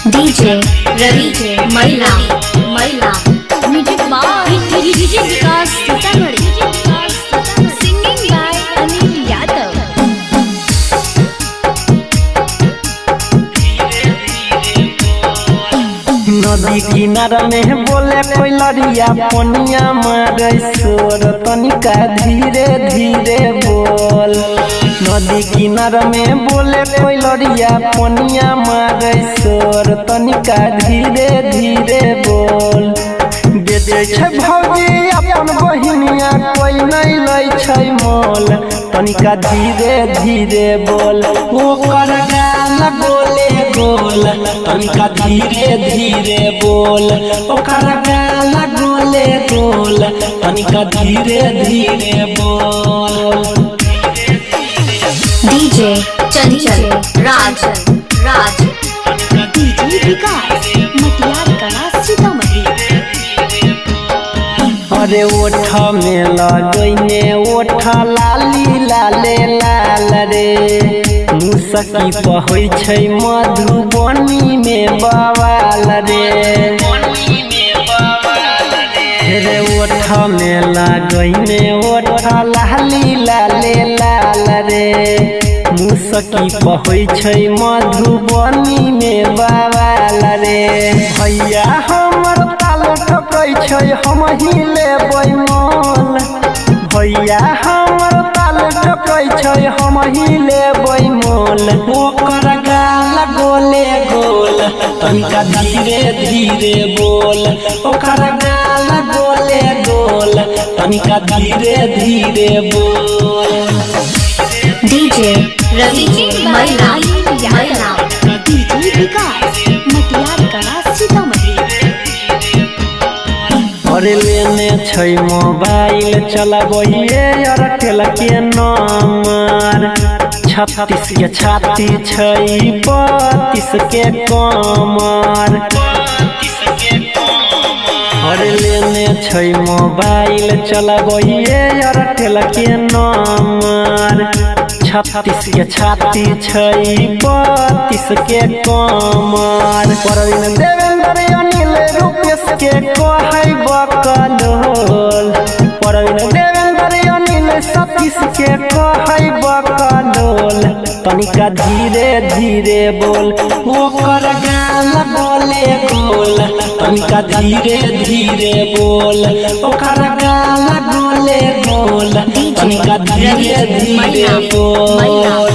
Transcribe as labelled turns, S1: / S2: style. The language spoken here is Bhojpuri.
S1: डीजे रवि महिला music by DJ Vikas Sitamarhi singing by Anil Yadav.
S2: नदी किनारा में बोले कोई लड़िया पनिया मारे शोर तनिका धीरे धीरे बोल। नदी किनारा में बोले कोई लड़िया पनिया मारे शोर तनिका धीरे धीरे बोल। बेचे छे भौजी अपन बहिनिया कोई नहीं लै छै मोल तनिका धीरे धीरे बोल। ओकर गाल बोले बोल तनिका धीरे धीरे बोल। ओकर गाल बोले बोल तनिका धीरे धीरे बोल।
S1: डीजे चंचल राज डीजे विकास मटियार कला सीतामढ़ी।
S2: अरे ओठ में लगैने ओठ लाली लाले लाल रे मुसकी पहै छै मधुबनी में बवाल रे। रे ओठ में लगैने ओठ लाली लाले लाल रे मुसकी पहै छै मधुबनी में बवाल रे। भैया हमर ताल ठोकै छै हम ही लेबै मोल। भैया हमर ताल ठोकै छै हम ही लेबै मोल। ओकर गाल गोले गोल तनिका धीरे धीरे बोल। ओकर गाल गोले गोल तनिका धीरे धीरे बोल।
S1: डीजे रवि महिला डीजे विकास मटियार कला सीतामढ़ी।
S2: अरे लेने छै मोबाइल चलबैये एयरटेल के नंबर 36 के छाती छै 32 के कमर। अरे लेने छै मोबाइल चलबैये एयरटेल के नंबर 36 के छाती छै 32 के कमर। परवीन देवेंद्र अनिल रूपेश के कहै बकलोल। परवीन देवेंद्र अनिल सतीश के कहै बकलोल तनिका धीरे धीरे बोल। ओकर गाल बोले बोल तनिका धीरे धीरे बोल। ओकर गाल बोले बोल तनिका धीरे धीरे बोल।